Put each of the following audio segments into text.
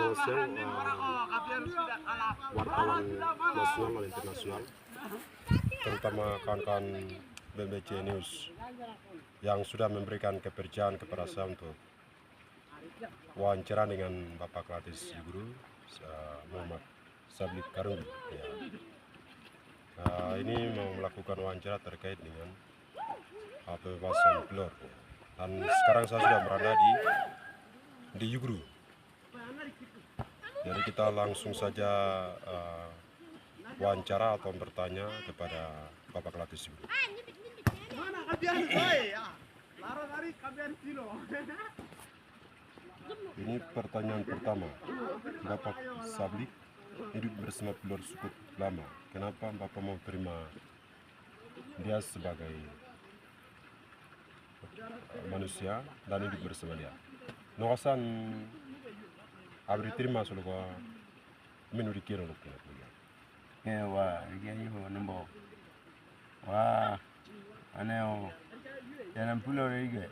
Selamat siang wartawan nasional dan internasional, terutama kawan-kawan BMBC News yang sudah memberikan kepercayaan kepada saya untuk wawancara dengan Bapak Klatis Guru Muhammad Sabli Karungi. Ya. Ini mau melakukan wawancara terkait dengan pembebasan Pilor. Dan sekarang saya sudah berada di Yugru. Jadi kita langsung saja wawancara atau bertanya kepada Bapak Klatis Guru. Ini pertanyaan pertama. Bapak Sabli hidup bersama Pilor cukup lama. Kenapa Bapak mau terima dia sebagai manusia dan hidup bersama dia? Nokasan abri terima solo ko minuri kiro lo kina kuya. Wah, ini ho nembo. Wah, aneh jangan pulau lagi,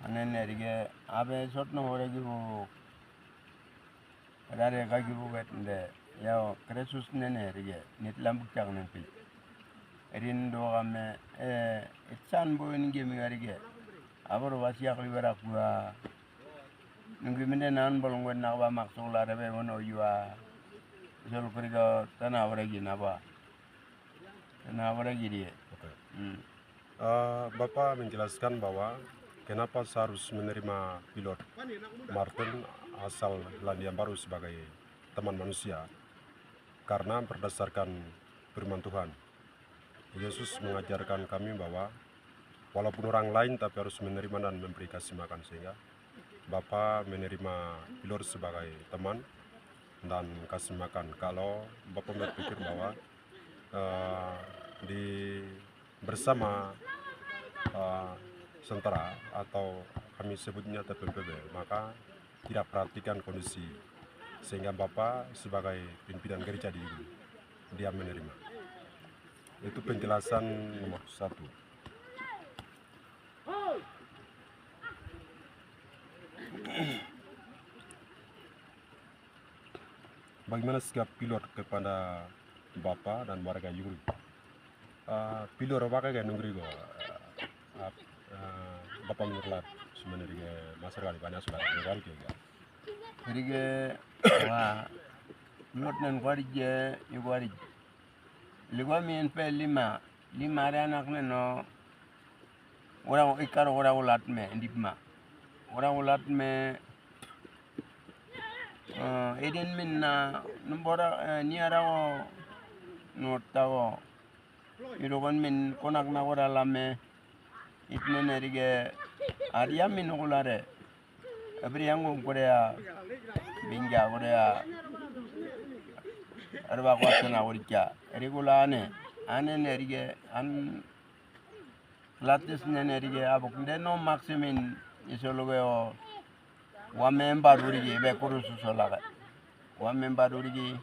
aneh lagi. Abe short no lagi ho. Ada kaki buat nde. Ya, kresus nene lagi. Nit lambuk cak nanti. Erin doa me itsan bo ini game lagi. Abor wasiak libera gua. Nunggu mende nan bolong gue nak ba maksud lah rebe mono yua. Soal kerja tanah lagi napa? Tanah lagi dia. Oke. Bapak menjelaskan bahwa kenapa saya harus menerima pilot Martin asal Selandia Baru sebagai teman manusia, karena berdasarkan firman Tuhan, Yesus mengajarkan kami bahwa walaupun orang lain tapi harus menerima dan memberi kasih makan, sehingga Bapak menerima pilot sebagai teman dan kasih makan. Kalau Bapak berpikir bahwa di bersama sentara atau kami sebutnya TPPB, maka tidak perhatikan kondisi, sehingga Bapak sebagai pimpinan gereja di Yugru dia menerima. Itu penjelasan nomor 1. Bagaimana sikap pilot kepada Bapak dan warga Yugru? Pilot apa kayak nunggu go? Bapak menurut sebenarnya masyarakat banyak sudah negara juga. Jadi wah, menurut nan kuari je, kuari. Ligwa min pe lima ada anak neno. Orang ikar orang ulat me indipma. Orang ulat me eden minna numbora niara wo nota wo. Irokan min konak na ora lame itne nerige ariya min ulare. Abri yangu korea binja korea arba kwatna wurja regulane ane nerige an latis nerige abok deno maximin isologe o wa member urigi be kurusu solaga wa member urigi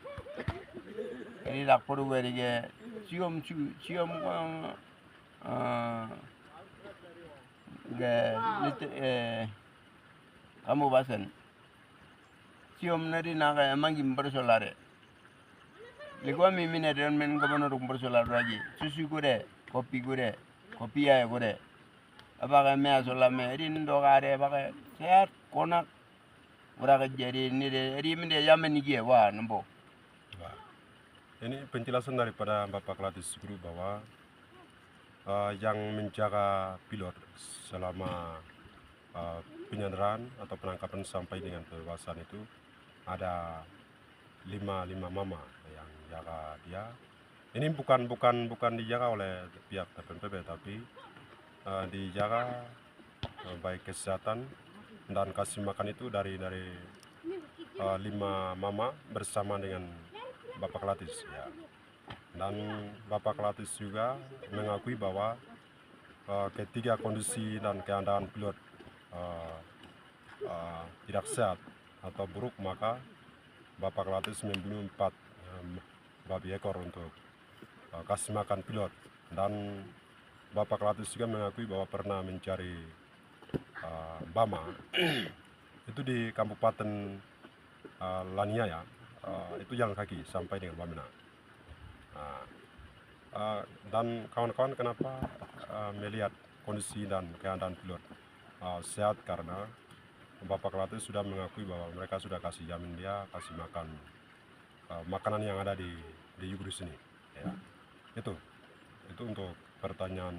eri rakporu werige cium kamu basen cium nari naga emang bersolare ligwa mimine den men gobono rum bersolare lagi susu gure kopi ya gure abaga me asolame eri ndo gare baga set konak uraga jadi ni de eri minde yamen gie wa nembo. Ini penjelasan daripada Bapak Klatis Guru bahwa yang menjaga pilot selama penyanderaan atau penangkapan sampai dengan pembebasan itu ada lima mama yang jaga dia. Ini bukan dijaga oleh pihak TPPB, tapi dijaga baik kesehatan dan kasih makan itu dari 5 mama bersama dengan Bapak Klatis, ya. Dan Bapak Klatis juga mengakui bahwa ketika kondisi dan keadaan pilot tidak sehat atau buruk, maka Bapak Klatis membeli 4 babi ekor untuk kasih makan pilot. Dan Bapak Klatis juga mengakui bahwa pernah mencari Bama itu di Kabupaten Laniaya, itu jalan kaki sampai dengan Wamena. Dan kawan-kawan kenapa melihat kondisi dan keadaan pilot sehat, karena Bapak Kalates sudah mengakui bahwa mereka sudah kasih jamin dia kasih makan makanan yang ada di Yugurus ini, ya. Itu untuk pertanyaan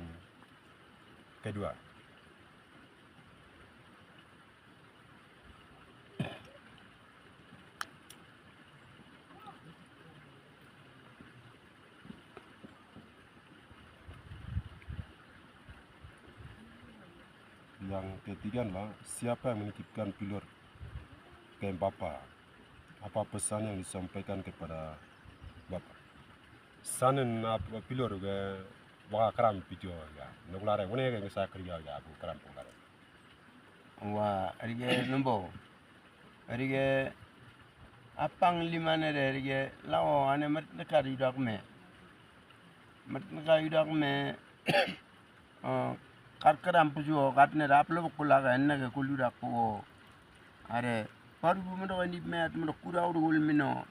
kedua. Yang ketiga adalah siapa yang menitipkan pilot ke Bapak? Apa pesan yang disampaikan kepada Bapak? Sanen pilot ke waka keram video ya. Nukulare wone ke saya kerja ya aku keram pulare. Wa rige numbo. Rige apang limane de rige lawo ane mat nakari dak me. Mat nakari dak me karkaram pujo katne raplo kula ga enna ke kulu dak ko are paru mo do ni me at mo kura ul mino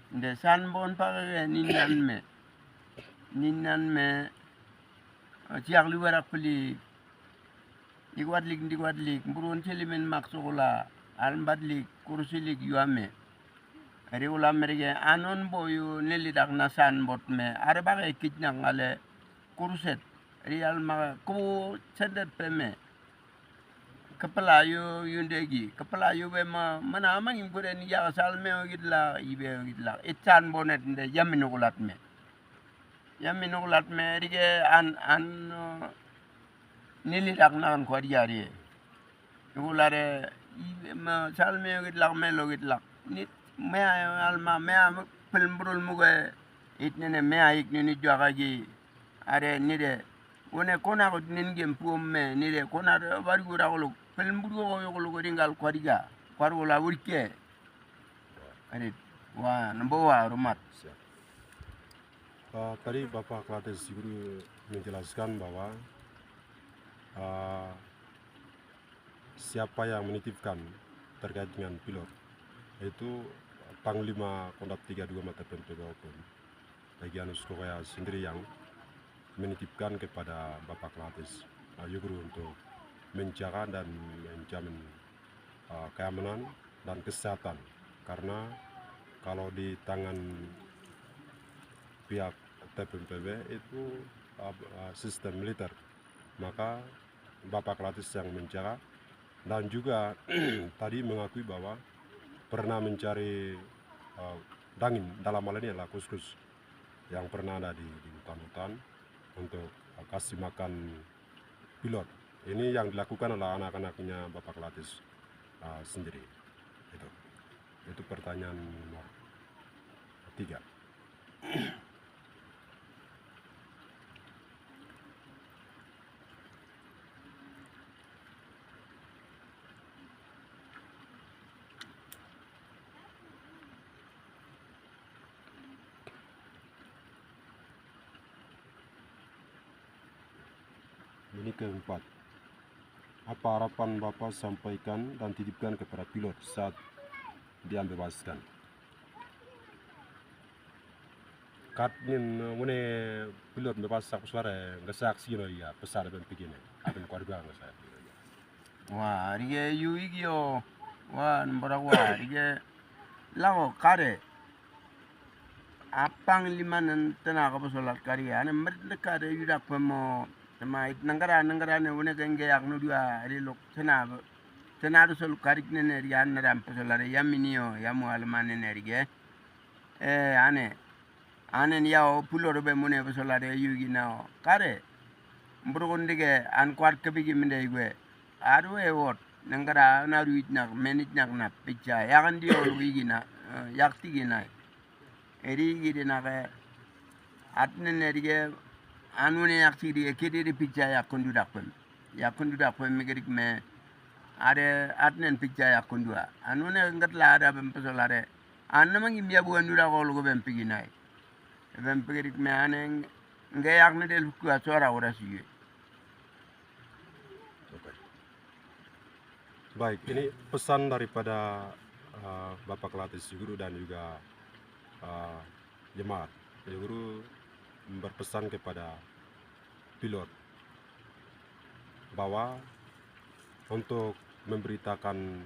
nde san bon pa ga ninnan me ciak lu wara pli digwadlik mburon celimen maksola almbadlik kursilik yuame ari ulam merige anon boyu nelidak nasan bot me are baga kitna ngale kurset real ma ko sendet peme kepala yundegi kepala yu be mana mangin gure ni ya salme gidla ibe gidla itan bonet nde yamino gulat me rige an nelidak nan ko diari ulare ma salme gidla melo gidla nit mea alma mea pelmbrul muge itnene mea iknini jwagaji are nide wone kona ko ningem puomme nide kona bari gura ko pelmburu ko ringal kwariga kwarula wurke are wa nombo wa rumat. Tadi Bapak Kalates Guru menjelaskan bahwa siapa yang menitipkan terkait dengan pilot itu Panglima Kondab 32 Mata Pempegopun bagian Sukoya sendiri yang menitipkan kepada Bapak Kalates Yuguru untuk menjaga dan menjamin keamanan dan kesehatan, karena kalau di tangan pihak TPMPB itu sistem militer, maka Bapak Kalates yang menjaga, dan juga tadi mengakui bahwa pernah mencari dangin, dalam hal ini adalah kus-kus yang pernah ada di hutan-hutan untuk kasih makan pilot. Ini yang dilakukan oleh anak-anaknya Bapak Kalates sendiri. Itu pertanyaan nomor 3. Ini keempat. Apa harapan Bapak sampaikan dan titipkan kepada pilot saat dia bebaskan? Katnin mune pilot bebas aku suara nggak saksi no ya besar dan begini. Aben keluarga nggak saya. Wah, rige yuigio wah nombor wah rige lago kare apang limanan tenaga pesolat kari ane merde kare yudak pemo sama nangara ne wone genge yak no dua rilok tenado sol karik ne rian ram pesolare yaminio yamu almane ne rige ane yao puloro be mune pesolare yugi nao kare mbrogondige an kwat kebigi minde igwe aru e wot nangara na ruit nak menit nak na picha yakan dio luigi na yak tigi na eri gide na ke atne ne rige anune yak tigi kedi di picha yakundu dakpem migerik me are atnen picha yakundua anune ngatla ada bem pesolare anna mangi miabu andura ko lugo bem pigi nai bem pigerik me ane nge yak ne del ku asora ora siye. Baik, ini pesan daripada Bapak Kelatis Guru dan juga jemaat. Guru berpesan kepada pilot bahwa untuk memberitakan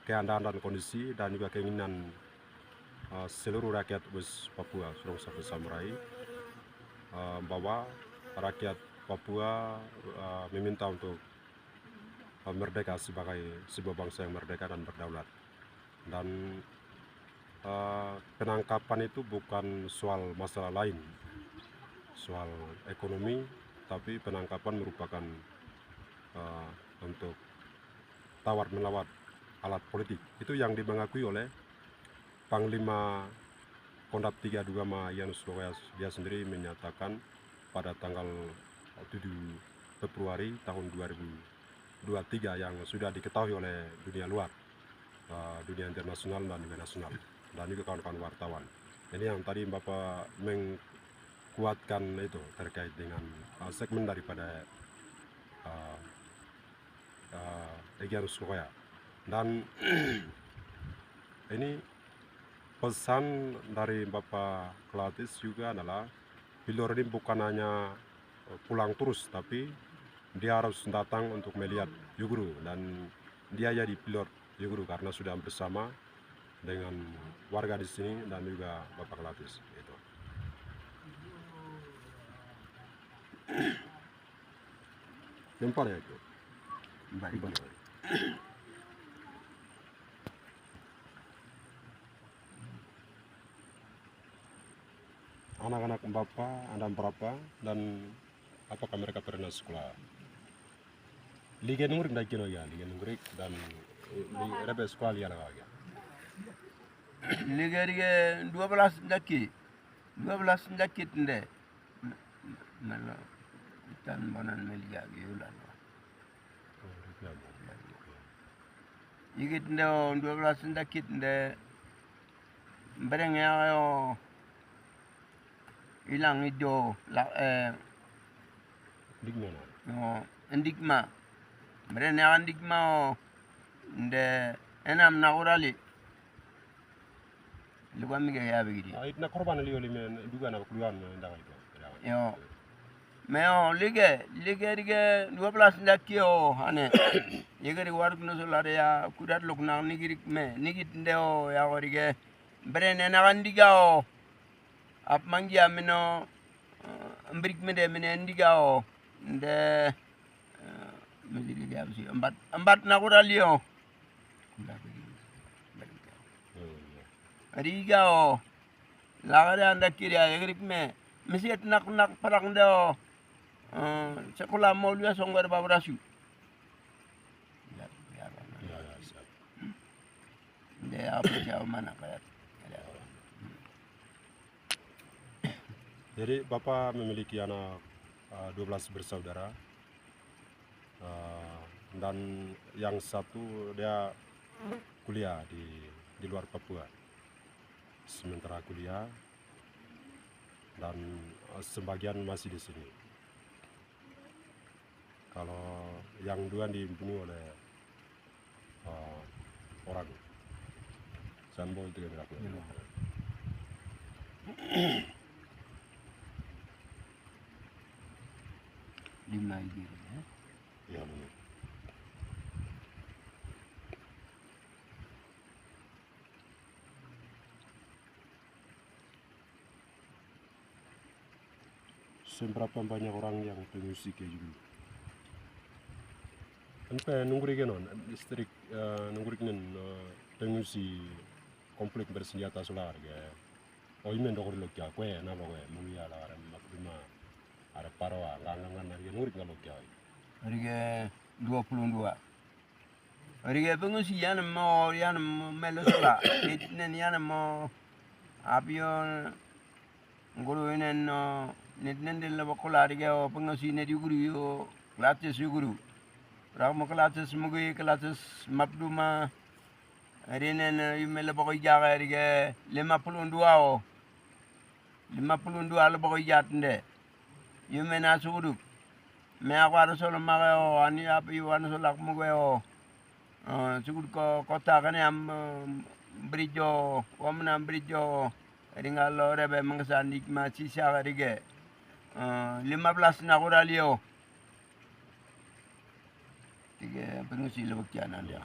keadaan dan kondisi dan juga keinginan seluruh rakyat West Papua, Sulawesi Samurai, bahwa rakyat Papua meminta untuk merdeka sebagai sebuah bangsa yang merdeka dan berdaulat. Dan penangkapan itu bukan soal masalah lain, soal ekonomi, tapi penangkapan merupakan untuk tawar-menawar alat politik. Itu yang dimengakui oleh Panglima Kondab 32 Yanus Loya. Dia sendiri menyatakan pada tanggal 7 Februari tahun 2023 yang sudah diketahui oleh dunia luar, dunia internasional dan juga nasional, dan juga kawan-kawan wartawan. Ini yang tadi Bapak mengkuatkan itu terkait dengan segmen daripada Yanus Loya. Dan ini pesan dari Bapak Kelatis juga adalah pilot ini bukan hanya pulang terus, tapi dia harus datang untuk melihat Yuguru, dan dia jadi pilot Yuguru karena sudah bersama dengan warga di sini dan juga Bapak Kelatis. Gitu. Jumpa ya itu. Baik. Anak-anak Bapak ada berapa dan apakah mereka pernah sekolah? Liga Nungrik dan Kino ya, Liga Nungrik dan Rebe sekolah ya lagi. Liga 12 ndaki tende malo tan bonan meliga yulan yigit ndo 12 ndaki tende bareng yo ilang ido la Digmana. no indigma bareng ya indigma nde enam na urali lupa mi ya begini. Itu nak korban liyo lime juga nak keluar ndak itu. Yo, meo lige 12 ndaki o ane. Yegeri waruk no solare ya kudat lok na nigiri me nigit ndeo ya orige brene na gandiga o ap mangi amino mbrik mede mene ndiga o nde mejiri ya bisi ambat na kuralio. Riga o lagare anda kiri ya yegeri me mesiet nak parak ndeo sekolah mau lihat songgar babrasu. Dia apa jauh mana kayak. Jadi Bapak memiliki anak 12 bersaudara, dan yang satu dia kuliah di luar Papua. Sementara kuliah dan sebagian masih di sini. Kalau yang dua dibunuh oleh orang Sanbo itu yang dilakukan. Lima gitu ya. Ya, benar. Seberapa banyak orang yang pengungsi kayak gitu? Sampai nunggurin non, distrik nunggurin pengungsi konflik bersenjata solar kayak. Oh ini mendokor lokya, kue napa kue, mulia lah orang makluma, ada parawa, langangan hari nunggurin kalau lokya. Harga 22. Harga pengungsi yang mau melosola, itnen yang mau apion guru ini no nitnen del bakola harga pengungsi ini di guru yo klases guru. Ramu klases mugi klases mapduma hari ini yumel bakoy jaga harga 52 o 52 al bakoy jatnde yumena suguru me aku ada solo makeo ani api wana solo aku mugeo sukud ko kota kan am bridjo wamna bridjo ringalo rebe mangsandik ma sisa rige 15 na kuralio tiga pengungsi lebakian ada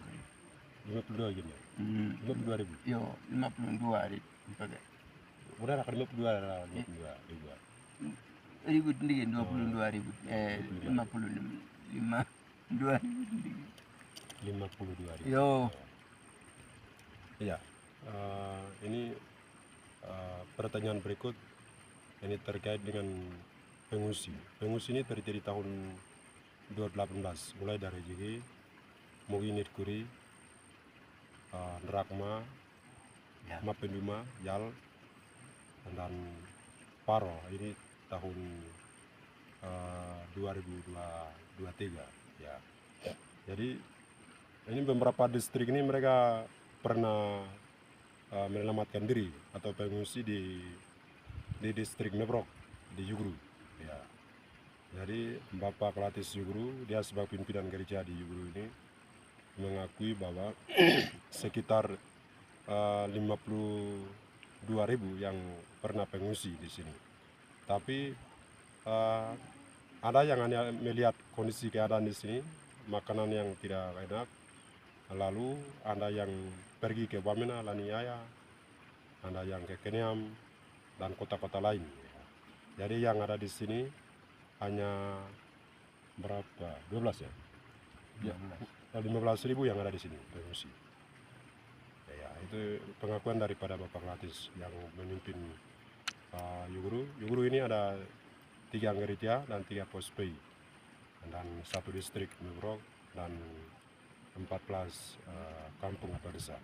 52 gini. 52.000. yo 52 hari pakai Udah nak 52 lah 52. ribut dingin 22 ribu 52 52.000. yo Iya. Ini pertanyaan berikut ini terkait dengan pengungsi. Pengungsi ini terjadi tahun 2018 mulai dari Jigi, Muginit Kuri, Nerakma, Ya. Mapenduma, Yal, dan Paro. Ini tahun 2023 ya. Jadi ini beberapa distrik ini mereka pernah menyelamatkan diri atau pengungsi di distrik Mebrok di Yugru ya. Jadi Bapak Klatis Yugru, dia sebagai pimpinan gereja di Yugru ini mengakui bahwa sekitar 52.000 yang pernah pengungsi di sini. Tapi ada yang hanya melihat kondisi keadaan di sini, makanan yang tidak enak, lalu ada yang pergi ke Wamena, Laniaya, ada yang ke Kenyam dan kota-kota lain. Jadi yang ada di sini hanya berapa? 12 ya? Ya, 15.000 yang ada di sini pengungsi. Ya, itu pengakuan daripada Bapak Latis yang memimpin Yuguru. Yuguru ini ada 3 gereja dan 3 pospei dan 1 distrik Mebrok dan 14 kampung atau desa.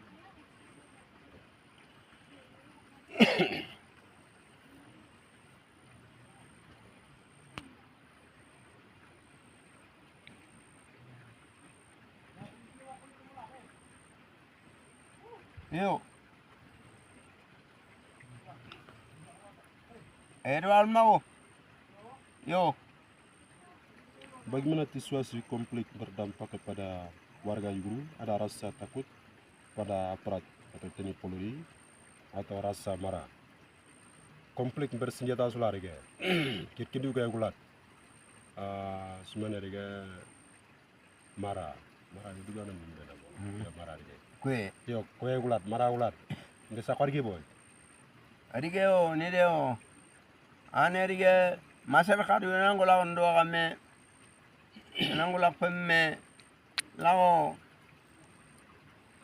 yo Edwal mau yo Bagaimana situasi konflik berdampak kepada warga Yuguru? Ada rasa takut pada aparat atau TNI Polri atau rasa marah? Konflik bersenjata sulah rega. Kit-kitu kayak gulat. Sebenarnya rega marah. Marah itu kan ya marah rega. kue Yo, kue gulat, marah gulat. Nggak sakar gitu boy. adige o ni de o ane adige masyarakat yo nangola ndo kame nangola pemme lawo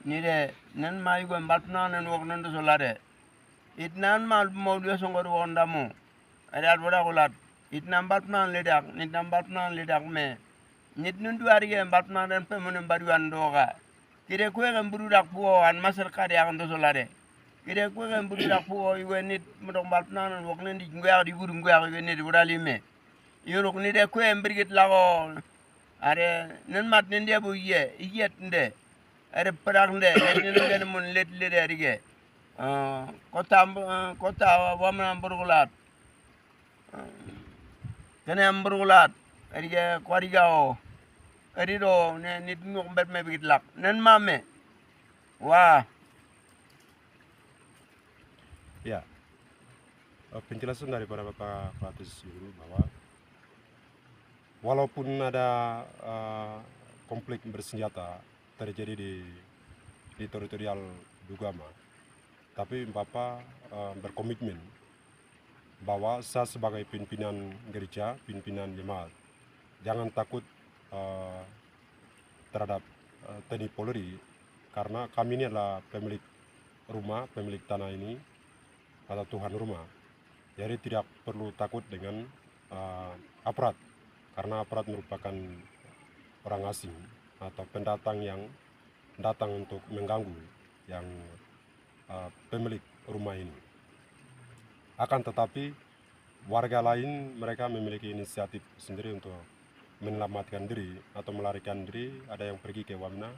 ni de nan ma yugo mbatna nan wok nan do solare it nan mal mawdu songor wondamo ada boda gulat it nan mbatna ledak nit nan mbatna ledak me nit nun du adige mbatna dan pemme mbadu andoga kire kue kan budak puo an masyarakat yang ndo solare kire kue kan budak puo yugo nit modok mbatna wok nan di ngwa di guru ngwa yugo nit bodali me yorok ni de kue mbirgit lago are nan mat ni de bu yet nde are perang nde ni ngene mun let le adige kota wamna burgulat kene burgulat adige kwariga arido ne nit ngok mbet me bigit lak nan mame wah Ya, penjelasan daripada Bapak Klatis Yuguru bahwa walaupun ada konflik bersenjata terjadi di teritorial Dugama, tapi Bapak berkomitmen bahwa saya sebagai pimpinan gereja, pimpinan jemaat, jangan takut terhadap TNI Polri, karena kami ini adalah pemilik rumah, pemilik tanah ini, atau Tuhan rumah. Jadi tidak perlu takut dengan aparat, karena aparat merupakan orang asing atau pendatang yang datang untuk mengganggu yang pemilik rumah ini. Akan tetapi warga lain mereka memiliki inisiatif sendiri untuk menyelamatkan diri atau melarikan diri. Ada yang pergi ke Wamena,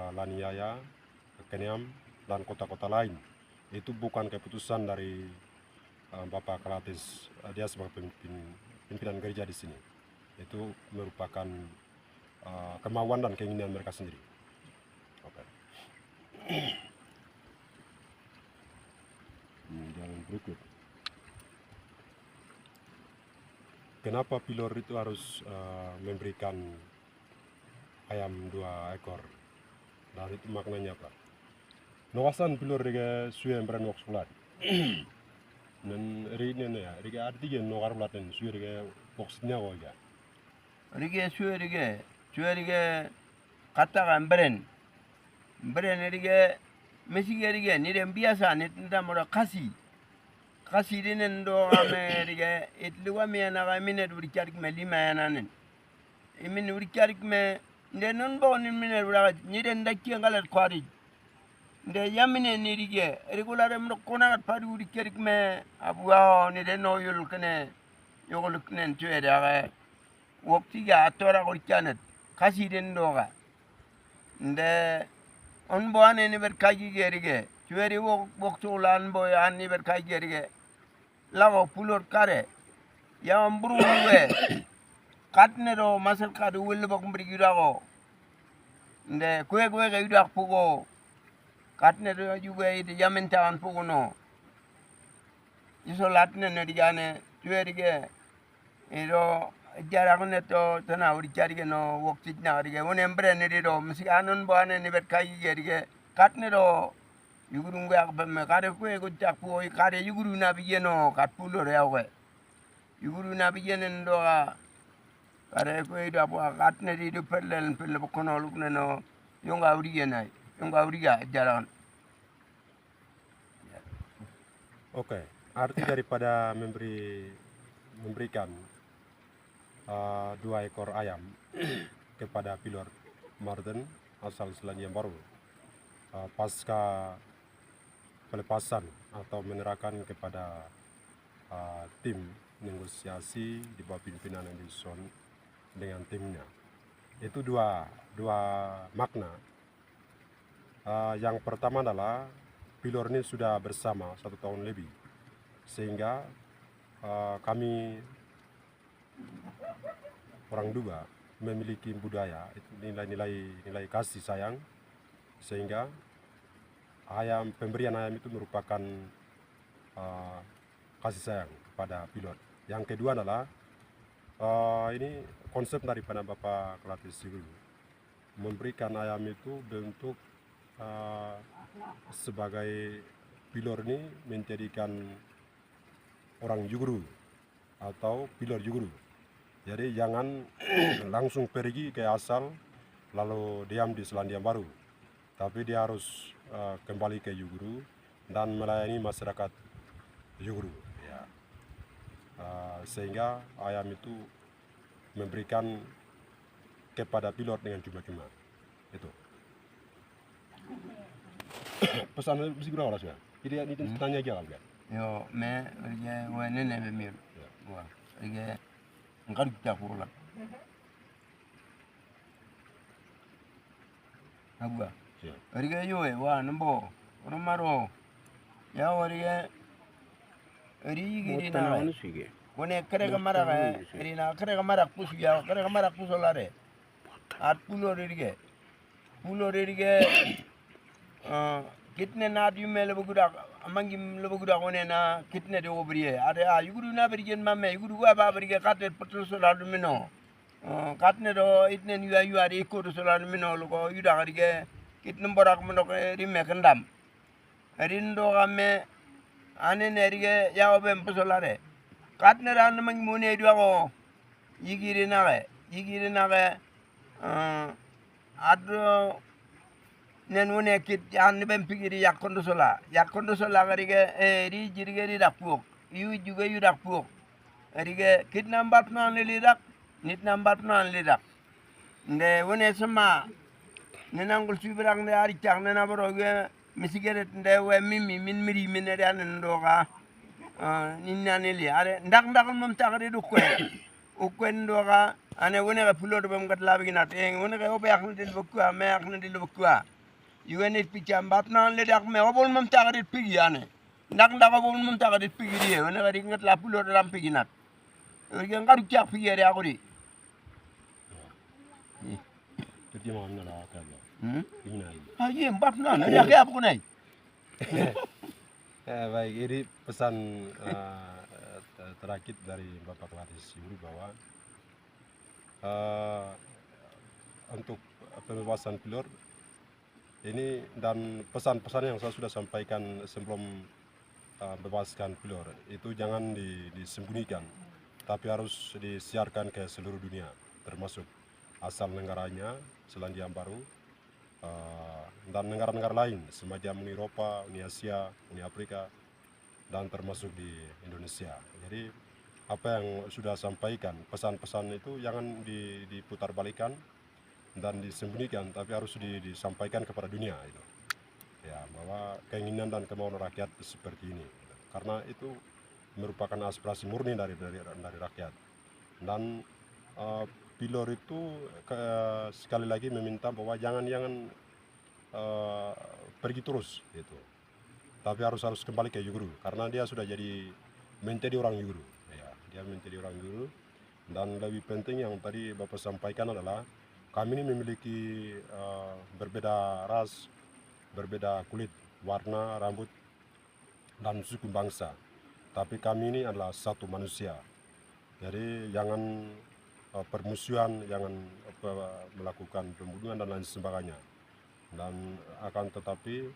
Laniaya, Kenyam, dan kota-kota lain. Itu bukan keputusan dari Bapak Klatis, dia sebagai pimpinan gereja di sini. Itu merupakan kemauan dan keinginan mereka sendiri. Oke. Yang berikut, kenapa pilor itu harus memberikan ayam 2 ekor? Dan itu maknanya apa? Nawasan pilor riga suya beran wak sulat. Dan riga ya, riga artinya nokar belatan suya riga boxnya waja. Rige suya rige katakan beren rige mesige rige ni dem biasa ni ndamora kasi dinen do ame rige itluwa mi na ga mine duri karik me lima yananen imin duri karik me nde non bo ni mine dura ni den dakki ngalat kwari nde yamine ni rige regular mo kona pari duri karik me abuwa ni den no yul kene yogol kenen tuere ga waktu ga atora korchanet kasi den doga nde on bo ane ni berkaji gerige tueri waktu ulan bo ani berkaji gerige lago pulor kare ya amburu we katne do masal kadu wel bok mbrigi dago nde kwe ga yudak pugo katne do juga ide yamen tawan pugo no isolatne ne digane tueri ge ero jarakne to tana uri jarige no wokti na rige won embre ne do misi anon bo ane ni bet kayi gerige katne do yuguru ngak bemme kare ko e go jakpo e kare yuguru na biyeno katpulo rewe yuguru na biyenen do kare ko e do katne di do pelle ko kono lukne no yonga uri genai yonga uri ga jaran. Oke, arti daripada memberikan 2 ekor ayam kepada pilot Martin asal Selandia Baru pasca pelepasan atau menyerahkan kepada tim negosiasi di bawah pimpinan Anderson dengan timnya. Itu dua makna. Yang pertama adalah pilot ini sudah bersama 1 tahun lebih, sehingga kami orang Duga memiliki budaya itu nilai kasih sayang, sehingga pemberian ayam itu merupakan kasih sayang pada pilot. Yang kedua adalah ini konsep daripada Bapak Kelati Sigulu, memberikan ayam itu bentuk sebagai pilot ini menjadikan orang Juguru atau pilot Juguru. Jadi jangan langsung pergi ke asal lalu diam di Selandia Baru, tapi dia harus kembali ke Juguru dan melayani masyarakat Juguru. Ya. Sehingga ayam itu memberikan kepada pilot dengan cuma-cuma. Itu. Pesan mesti kurang lah sudah. Jadi tanya aja kan? Yo me rige wene ne be mir. Wa rige ngad ta kurla. Abba. Rige yo wa nambo romaro. Ya warige rige na wone kare kamara ga rina kare kamara kusu ya kare kamara kusolare. At pulo rige kitne na du mele buguda amangi le buguda wone na kitne de obriye ade yuguru na bergen mamme yuguru wa ba berge katet patro so la du mino katne do itne ni yu ari ko do so la du mino lo ko yuda garige kitne borak mo ko rimme kandam rindo gamme ane nerige yawo bem posolare katne ran mangi mone du ko yigiri na ge ado nen wone kit an bem pigiri yakondo sola garige ri jirige ri dakpuk yu juga yu dakpuk garige kit nambat nan li dak nit nambat nan li dak nde wone sama nenangul subirang de ari chang nena boroge misigeret nde we mimi min miri min ere an ndoga ninani li are ndak mom tagari du ko ukwen ndoga ane wone ga pulo do bam gat labi ginat wone ga obe akne dil bokwa me akne dil bokwa yuenit picham batna le dak me obol mum tagarit pigiyane ndak obol mum tagarit pigiriye wona gari ngat la pulo ram piginat ngar kyak pigere agori Itu mau nala kaya. Ini. Iya, empat nah, ya kayak apa kunai? Baik, ini pesan terakhir dari Bapak Pelatih Yuru bahwa untuk pembebasan pilot ini dan pesan-pesan yang saya sudah sampaikan sebelum bebaskan pilot itu jangan disembunyikan, tapi harus disiarkan ke seluruh dunia, termasuk asal negaranya Selandia Baru dan negara-negara lain semacam Uni Eropa, Uni Asia, Uni Afrika, dan termasuk di Indonesia. Jadi apa yang sudah sampaikan, pesan-pesan itu jangan diputarbalikan dan disembunyikan, tapi harus disampaikan kepada dunia itu. Ya, bahwa keinginan dan kemauan rakyat seperti ini. Karena itu merupakan aspirasi murni dari rakyat. Dan Pilor itu sekali lagi meminta bahwa jangan pergi terus gitu. Tapi harus kembali ke Yuguru karena dia sudah menjadi orang Yuguru. Ya, dia menjadi orang Yuguru. Dan lebih penting yang tadi Bapak sampaikan adalah kami ini memiliki berbeda ras, berbeda kulit, warna, rambut, dan suku bangsa. Tapi kami ini adalah satu manusia. Jadi jangan permusuhan, jangan melakukan pembunuhan dan lain sebagainya. Dan akan tetapi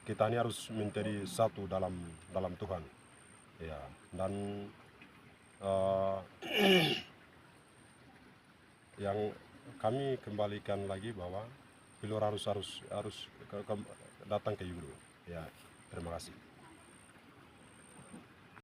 kita ini harus menjadi satu dalam Tuhan. Ya, dan yang kami kembalikan lagi bahwa Pilor harus datang ke Yuguru. Ya, terima kasih.